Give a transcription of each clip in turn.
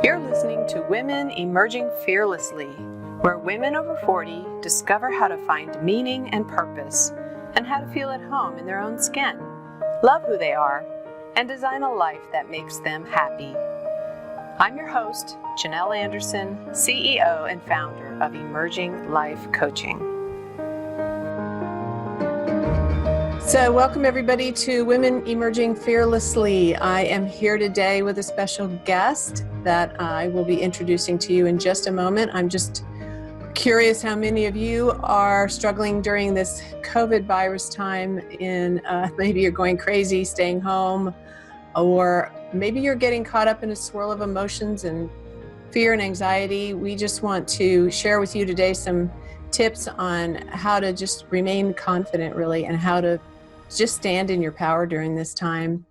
You're listening to Women Emerging Fearlessly, where women over 40 discover how to find meaning and purpose and how to feel at home in their own skin, love who they are, and design a life that makes them happy. I'm your host, Janelle Anderson, CEO and founder of Emerging Life Coaching. So welcome everybody to Women Emerging Fearlessly. I am here today with a special guest that I will be introducing to you in just a moment. I'm just curious how many of you are struggling during this COVID virus time maybe you're going crazy, staying home, or maybe you're getting caught up in a swirl of emotions and fear and anxiety. We just want to share with you today some tips on how to just remain confident, really, and how to just stand in your power during this time.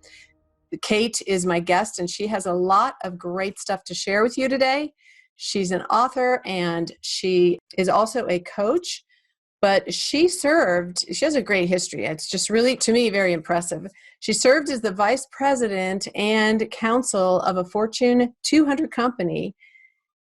Kate is my guest, and she has a lot of great stuff to share with you today. She's an author, and she is also a coach, but she has a great history. It's just really, to me, very impressive. She served as the vice president and counsel of a Fortune 200 company,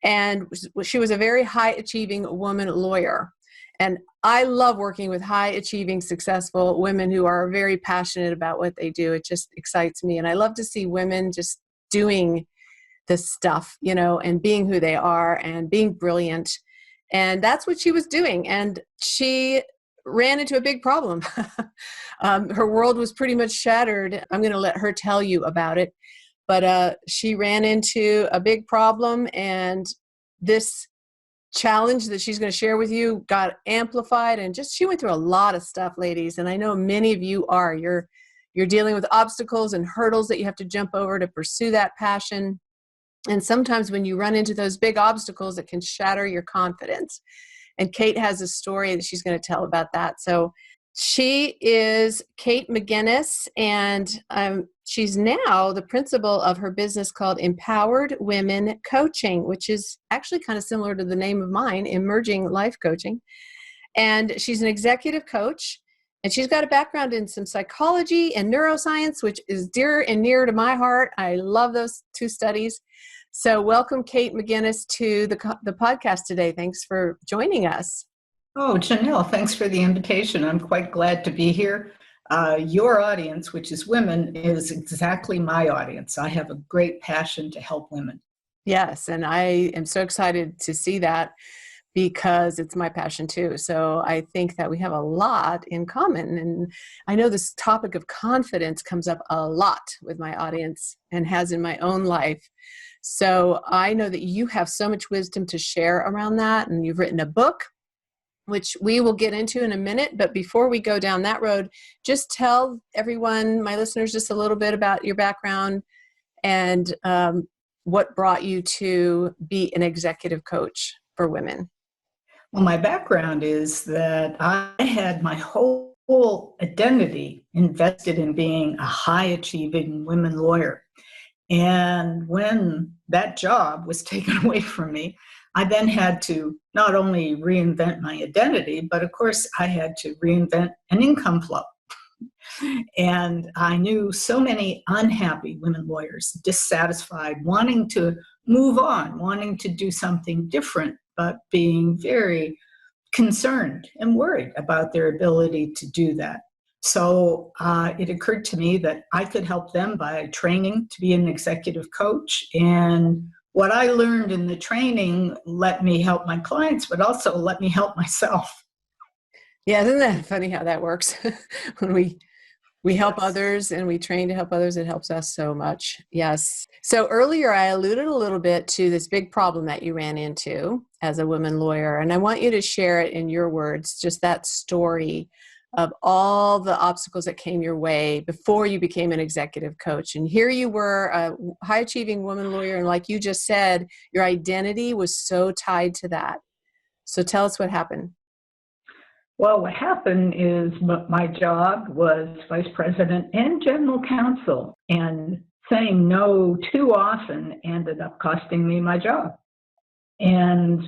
and she was a very high-achieving woman lawyer. And I love working with high-achieving, successful women who are very passionate about what they do. It just excites me. And I love to see women just doing this stuff, and being who they are and being brilliant. And that's what she was doing. And she ran into a big problem. Her world was pretty much shattered. I'm going to let her tell you about it. But she ran into a big problem, and this challenge that she's going to share with you got amplified, and she went through a lot of stuff, ladies. And I know many of you are. You're dealing with obstacles and hurdles that you have to jump over to pursue that passion. And sometimes when you run into those big obstacles, it can shatter your confidence. And Kate has a story that she's going to tell about that. So she is Kate McGuinness, and she's now the principal of her business called Empowered Women Coaching, which is actually kind of similar to the name of mine, Emerging Life Coaching. And she's an executive coach, and she's got a background in some psychology and neuroscience, which is dear and near to my heart. I love those two studies. So welcome, Kate McGuinness, to the podcast today. Thanks for joining us. Oh, Janelle, thanks for the invitation. I'm quite glad to be here. Your audience, which is women, is exactly my audience. I have a great passion to help women. Yes, and I am so excited to see that because it's my passion too. So I think that we have a lot in common. And I know this topic of confidence comes up a lot with my audience and has in my own life. So I know that you have so much wisdom to share around that, and you've written a book, which we will get into in a minute. But before we go down that road, just tell everyone, my listeners, just a little bit about your background and what brought you to be an executive coach for women. Well, my background is that I had my whole identity invested in being a high-achieving women lawyer. And when that job was taken away from me, I then had to not only reinvent my identity, but of course I had to reinvent an income flow. And I knew so many unhappy women lawyers, dissatisfied, wanting to move on, wanting to do something different, but being very concerned and worried about their ability to do that. So it occurred to me that I could help them by training to be an executive coach. And what I learned in the training let me help my clients, but also let me help myself. Yeah, isn't that funny how that works? When we help others and we train to help others, it helps us so much. Yes. So earlier I alluded a little bit to this big problem that you ran into as a woman lawyer. And I want you to share it in your words, just that story of all the obstacles that came your way before you became an executive coach. And here you were, a high-achieving woman lawyer, and like you just said, your identity was so tied to that. So tell us what happened. Well, what happened is my job was vice president and general counsel, and saying no too often ended up costing me my job. And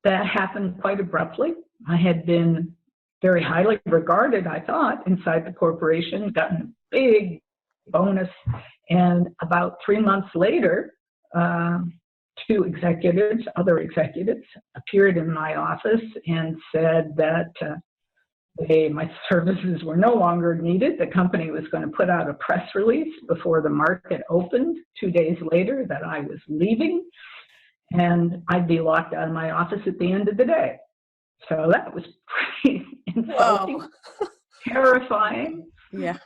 that happened quite abruptly. I had been very highly regarded, I thought, inside the corporation, gotten a big bonus. And about 3 months later, two other executives, appeared in my office and said that my services were no longer needed. The company was going to put out a press release before the market opened 2 days later that I was leaving, and I'd be locked out of my office at the end of the day. So that was pretty insulting, Whoa. terrifying, Yeah.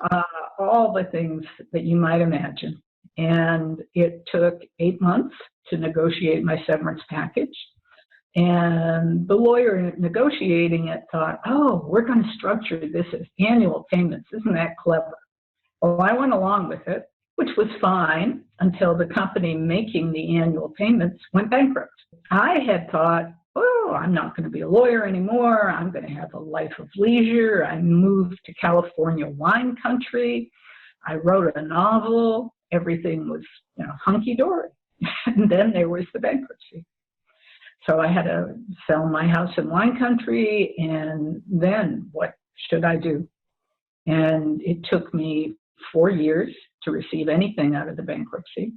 all the things that you might imagine. And it took 8 months to negotiate my severance package. And the lawyer negotiating it thought, oh, we're going to structure this as annual payments. Isn't that clever? Well, I went along with it, which was fine until the company making the annual payments went bankrupt. I had thought, oh, I'm not going to be a lawyer anymore. I'm going to have a life of leisure. I moved to California wine country. I wrote a novel. Everything was, hunky-dory. And then there was the bankruptcy. So I had to sell my house in wine country, and then what should I do? And it took me 4 years to receive anything out of the bankruptcy.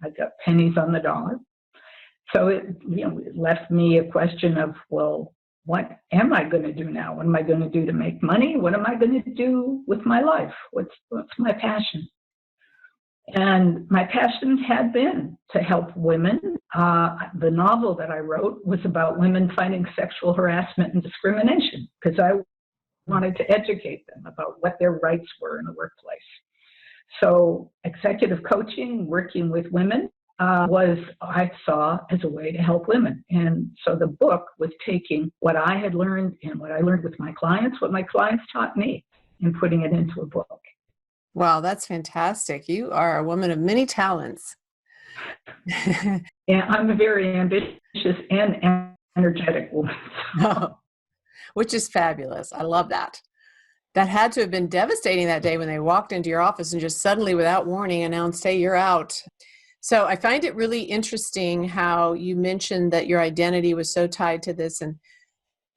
I got pennies on the dollar. So it left me a question of, well, what am I going to do now? What am I going to do to make money? What am I going to do with my life? What's my passion? And my passion had been to help women. The novel that I wrote was about women fighting sexual harassment and discrimination because I wanted to educate them about what their rights were in the workplace. So executive coaching, working with women, I saw as a way to help women. And so the book was taking what I had learned and what I learned with my clients, what my clients taught me, and putting it into a book. Wow, that's fantastic. You are a woman of many talents. And I'm a very ambitious and energetic woman. Oh, which is fabulous. I love that. That had to have been devastating that day when they walked into your office and just suddenly, without warning, announced, hey, you're out. So I find it really interesting how you mentioned that your identity was so tied to this. And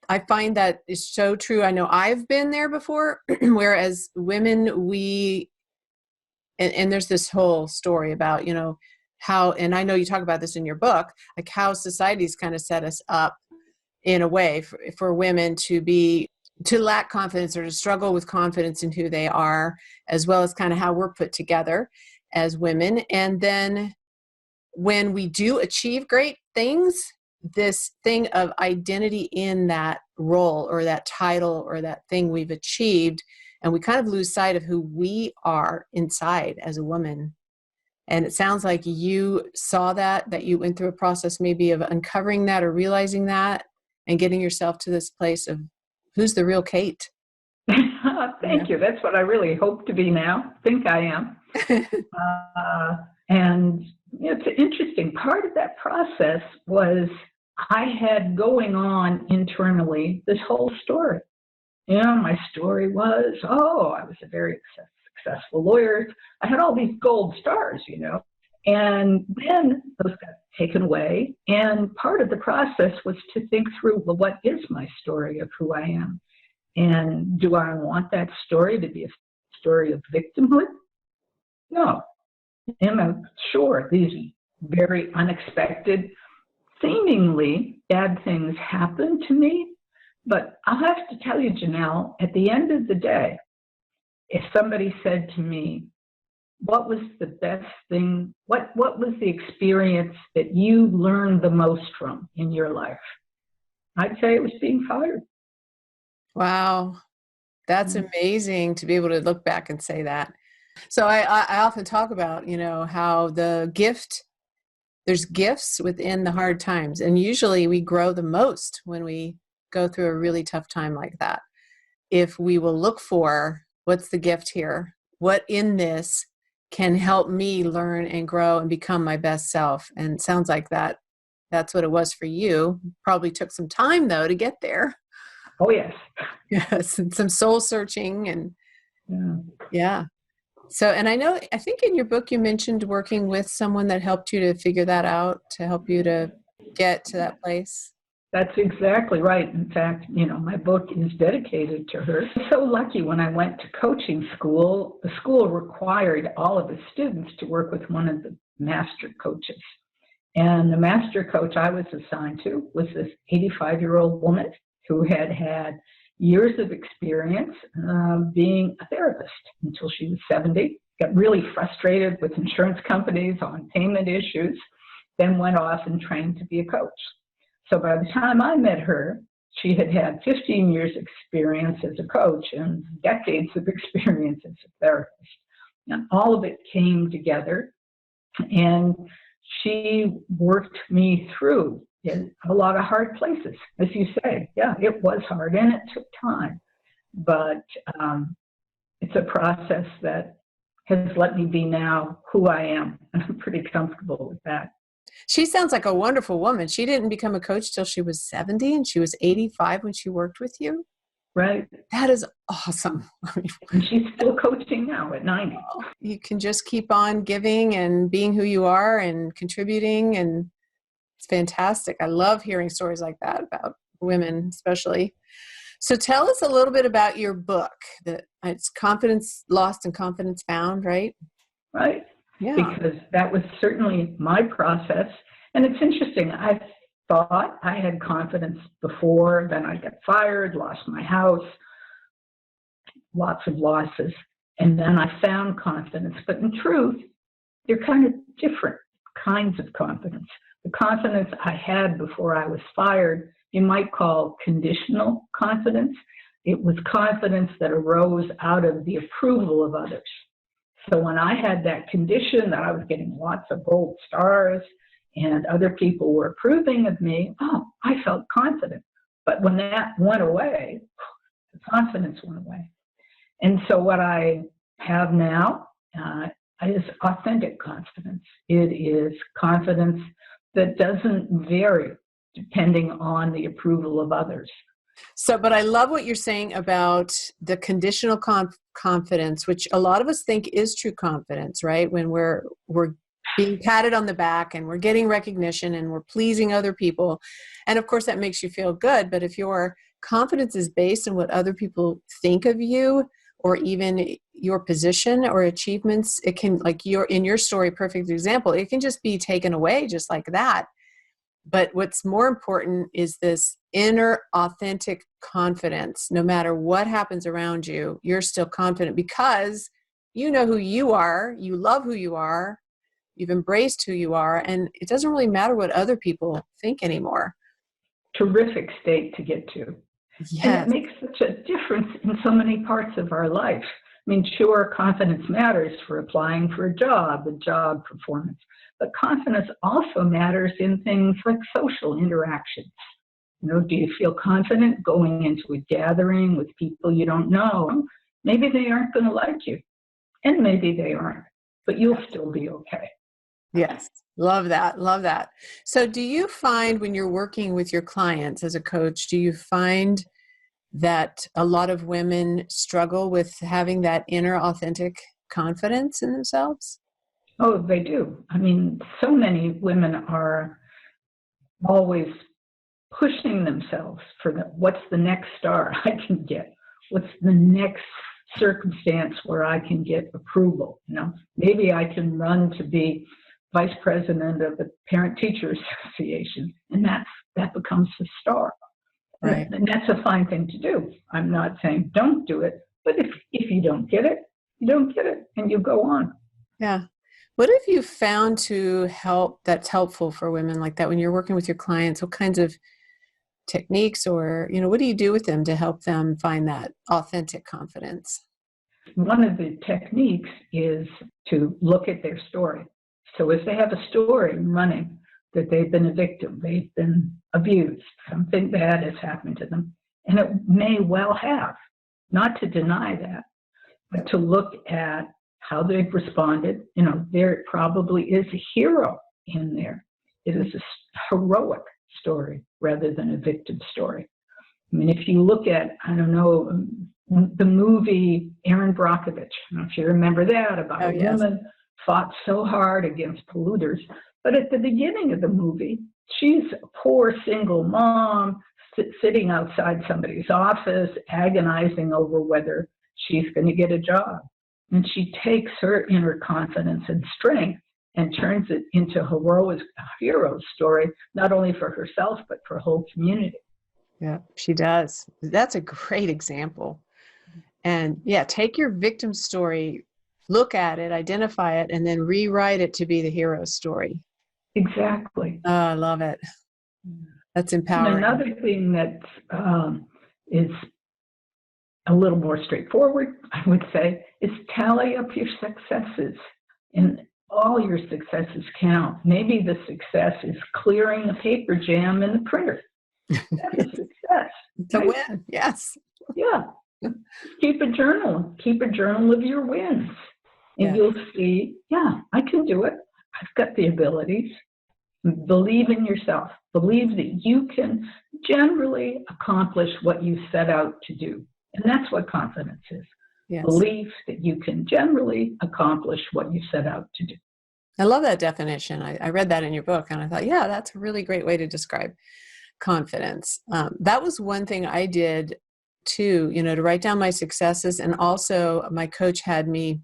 I find that is so true. I know I've been there before, whereas women, and there's this whole story about, how, and I know you talk about this in your book, like how society's kind of set us up in a way for women to lack confidence or to struggle with confidence in who they are, as well as kind of how we're put together as women. And then when we do achieve great things, this thing of identity in that role or that title or that thing we've achieved, and we kind of lose sight of who we are inside as a woman. And it sounds like you saw that you went through a process maybe of uncovering that or realizing that and getting yourself to this place of who's the real Kate. Thank you. That's what I really hope to be now. Think I am. And it's interesting. Part of that process was I had going on internally this whole story. My story was, I was a very successful lawyer. I had all these gold stars, and then those got taken away. And part of the process was to think through, well, what is my story of who I am? And do I want that story to be a story of victimhood? No. And I'm sure these very unexpected, seemingly bad things happened to me. But I'll have to tell you, Janelle, at the end of the day, if somebody said to me, what was the best thing, what was the experience that you learned the most from in your life? I'd say it was being fired. Wow. That's amazing to be able to look back and say that. So I often talk about, how there's gifts within the hard times. And usually we grow the most when we go through a really tough time like that. If we will look for what's the gift here, what in this can help me learn and grow and become my best self. And it sounds like that's what it was for you. Probably took some time though to get there. Oh, yes. Yes, and some soul searching and yeah. So, and I think in your book you mentioned working with someone that helped you to figure that out, to help you to get to that place. That's exactly right. In fact, my book is dedicated to her. I was so lucky when I went to coaching school. The school required all of the students to work with one of the master coaches. And the master coach I was assigned to was this 85-year-old woman who had had years of experience being a therapist until she was 70, got really frustrated with insurance companies on payment issues, then went off and trained to be a coach. So by the time I met her, she had had 15 years experience as a coach and decades of experience as a therapist. And all of it came together, and she worked me through a lot of hard places. As you say, yeah, it was hard and it took time, but it's a process that has let me be now who I am, and I'm pretty comfortable with that. She sounds like a wonderful woman. She didn't become a coach till she was 70, and she was 85 when she worked with you. Right. That is awesome. And she's still coaching now at 90. You can just keep on giving and being who you are and contributing, and it's fantastic. I love hearing stories like that about women, especially. So tell us a little bit about your book. It's Confidence Lost and Confidence Found, right? Right. Yeah. Because that was certainly my process. And it's interesting. I thought I had confidence before, then I got fired, lost my house, lots of losses. And then I found confidence. But in truth, they're kind of different kinds of confidence. The confidence I had before I was fired, you might call conditional confidence. It was confidence that arose out of the approval of others. So when I had that condition that I was getting lots of gold stars and other people were approving of me, I felt confident. But when that went away, the confidence went away. And so what I have now is authentic confidence. It is confidence that doesn't vary depending on the approval of others. So, but I love what you're saying about the conditional confidence, which a lot of us think is true confidence, right? When we're being patted on the back and we're getting recognition and we're pleasing other people. And of course that makes you feel good. But if your confidence is based on what other people think of you, or even your position or achievements, it can, like in your story, perfect example, it can just be taken away just like that. But what's more important is this inner authentic confidence. No matter what happens around you, you're still confident because you know who you are, you love who you are, you've embraced who you are, and it doesn't really matter what other people think anymore. Terrific state to get to. Yes. And it makes such a difference in so many parts of our life. I mean, sure, confidence matters for applying for a job performance, but confidence also matters in things like social interactions. You know, do you feel confident going into a gathering with people you don't know? Maybe they aren't going to like you, and maybe they aren't, but you'll still be okay. Yes. Love that. Love that. So do you find when you're working with your clients as a coach, do you find that a lot of women struggle with having that inner authentic confidence in themselves? Oh, they do. I mean, so many women are always pushing themselves for what's the next star I can get? What's the next circumstance where I can get approval? You know, maybe I can run to be vice president of the Parent Teacher Association, and that becomes the star. Right. And that's a fine thing to do. I'm not saying don't do it, but if you don't get it, you don't get it, and you go on. Yeah. What have you found that's helpful for women like that when you're working with your clients? What kinds of techniques or, what do you do with them to help them find that authentic confidence? One of the techniques is to look at their story. So if they have a story running that they've been a victim, they've been abused, something bad has happened to them, and it may well have, not to deny that, but to look at how they've responded. There probably is a hero in there. It is a heroic story rather than a victim story. I mean, if you look at, the movie Erin Brockovich, I don't know if you remember that, about a woman fought so hard against polluters. But at the beginning of the movie, she's a poor single mom sitting outside somebody's office, agonizing over whether she's going to get a job. And she takes her inner confidence and strength and turns it into a hero story, not only for herself, but for a whole community. Yeah, she does. That's a great example. And yeah, take your victim story, look at it, identify it, and then rewrite it to be the hero story. Exactly. Oh, I love it. That's And empowering. another thing that is a little more straightforward, I would say, is tally up your successes. And all your successes count. Maybe the success is clearing a paper jam in the printer. That's a success. It's a win, yes. Yeah. Keep a journal. Keep a journal of your wins. And you'll see, yeah, I can do it. I've got the abilities. Believe in yourself. Believe that you can generally accomplish what you set out to do. And that's what confidence is. Yes. Belief that you can generally accomplish what you set out to do. I love that definition. I read that in your book, and I thought, yeah, that's a really great way to describe confidence. That was one thing I did too, to write down my successes. And also my coach had me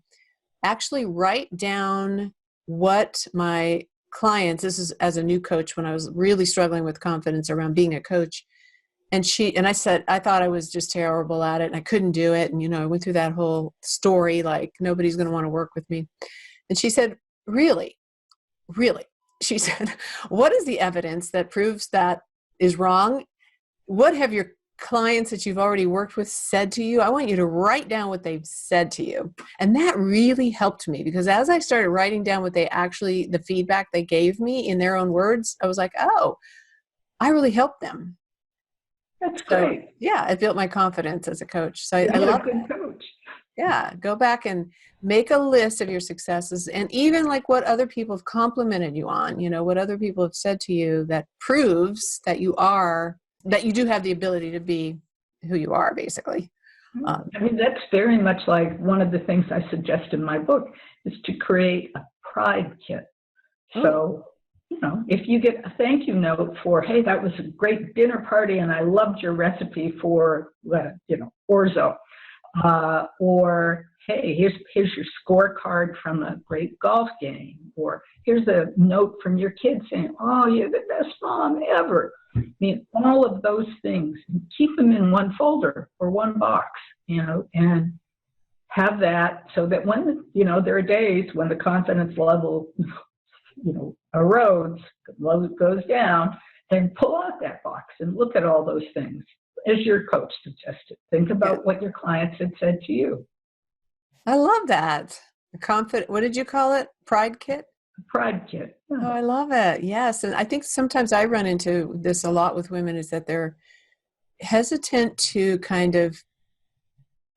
actually write down what my clients, this is as a new coach when I was really struggling with confidence around being a coach. And I said, I thought I was just terrible at it and I couldn't do it. And, I went through that whole story, like nobody's going to want to work with me. And she said, really? She said, what is the evidence that proves that is wrong? What have your clients that you've already worked with said to you? I want you to write down what they've said to you. And that really helped me, because as I started writing down the feedback they gave me in their own words, I was like, oh, I really helped them. That's great. Yeah, it built my confidence as a coach. So I You're love a good that. coach. Yeah, go back and make a list of your successes, and even like what other people have complimented you on, what other people have said to you that proves that you do have the ability to be who you are, basically. That's very much like one of the things I suggest in my book is to create a pride kit. So, if you get a thank you note for, hey, that was a great dinner party and I loved your recipe for, orzo, or hey, here's your scorecard from a great golf game, or here's a note from your kid saying, oh, you're the best mom ever. I mean, all of those things, keep them in one folder or one box, and have that so that when, there are days when the confidence level, erodes, goes down, then pull out that box and look at all those things. As your coach suggested, think about what your clients had said to you. I love that. What did you call it? Pride kit? Pride kit. Yeah. Oh, I love it. Yes. And I think sometimes I run into this a lot with women, is that they're hesitant to kind of,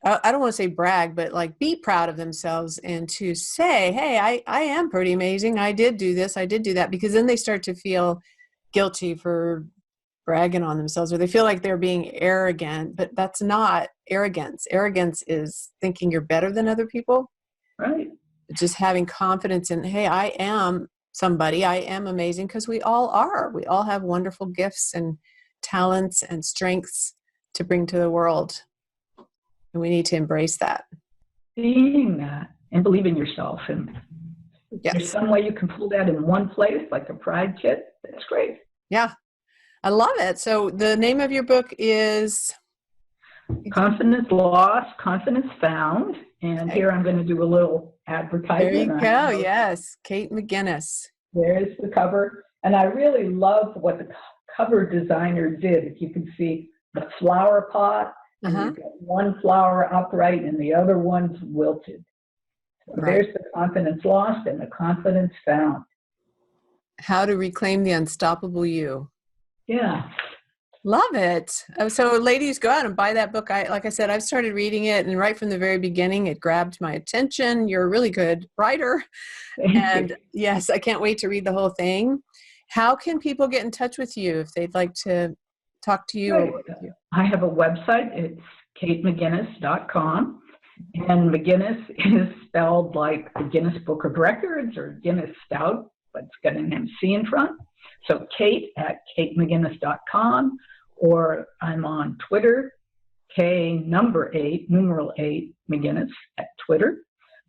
I don't want to say brag, but like be proud of themselves and to say, hey, I am pretty amazing. I did do this. I did do that. Because then they start to feel guilty for bragging on themselves, or they feel like they're being arrogant, but that's not arrogance. Arrogance is thinking you're better than other people. Right. Just having confidence in, hey, I am somebody, I am amazing, because we all are. We all have wonderful gifts and talents and strengths to bring to the world. And we need to embrace that. Being that and believe in yourself. And there's some way you can pull that in one place, like a pride kit. That's great. Yeah. I love it. So the name of your book is? Confidence Lost, Confidence Found. And here I'm going to do a little advertisement. There you go. Yes. Kate McGuinness. There's the cover. And I really love what the cover designer did. If you can see the flower pot, and you've got one flower upright and the other one's wilted. So there's the confidence lost and the confidence found. How to reclaim the unstoppable you. Yeah. Love it. So ladies, go out and buy that book. Like I said, I've started reading it, and right from the very beginning, it grabbed my attention. You're a really good writer. Thank you. Yes, I can't wait to read the whole thing. How can people get in touch with you if they'd like to talk to you? Right. Or work with you? I have a website. It's katemcguinness.com. And McGuinness is spelled like the Guinness Book of Records or Guinness Stout, but it's got an MC in front. So Kate at katemcguinness.com, or I'm on Twitter, K8, numeral 8, McGuinness at Twitter.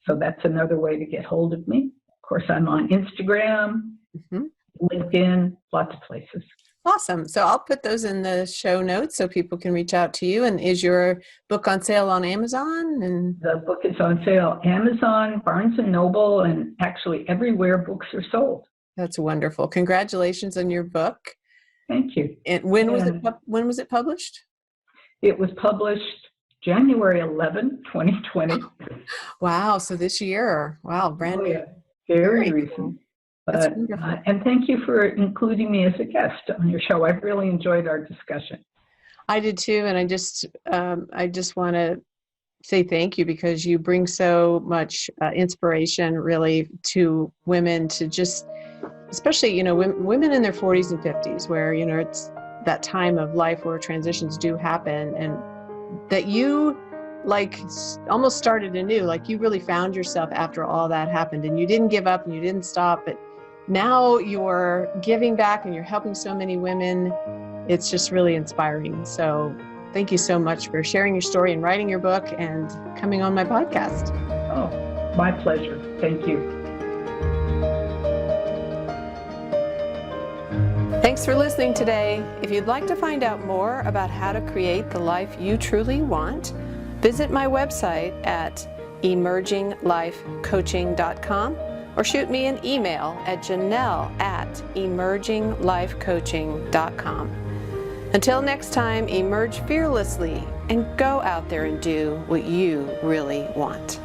So that's another way to get hold of me. course, I'm on Instagram, LinkedIn, lots of places. Awesome. So I'll put those in the show notes so people can reach out to you. And is your book on sale on Amazon? And the book is on sale, Amazon, Barnes & Noble, and actually everywhere books are sold. That's wonderful. Congratulations on your book. Thank you. And when was it published? It was published January 11, 2020. Wow. So this year. Wow. Brand new. Yeah. Very recent. That's wonderful. And thank you for including me as a guest on your show. I've really enjoyed our discussion. I did too. And I just want to say thank you because you bring so much inspiration really to women to just, especially, women in their 40s and 50s where, it's that time of life where transitions do happen, and that you almost started anew, like you really found yourself after all that happened, and you didn't give up and you didn't stop, but now you're giving back and you're helping so many women. It's just really inspiring. So thank you so much for sharing your story and writing your book and coming on my podcast. Oh, my pleasure. Thank you. Thanks for listening today. If you'd like to find out more about how to create the life you truly want, visit my website at emerginglifecoaching.com or shoot me an email at janelle@emerginglifecoaching.com. Until next time, emerge fearlessly and go out there and do what you really want.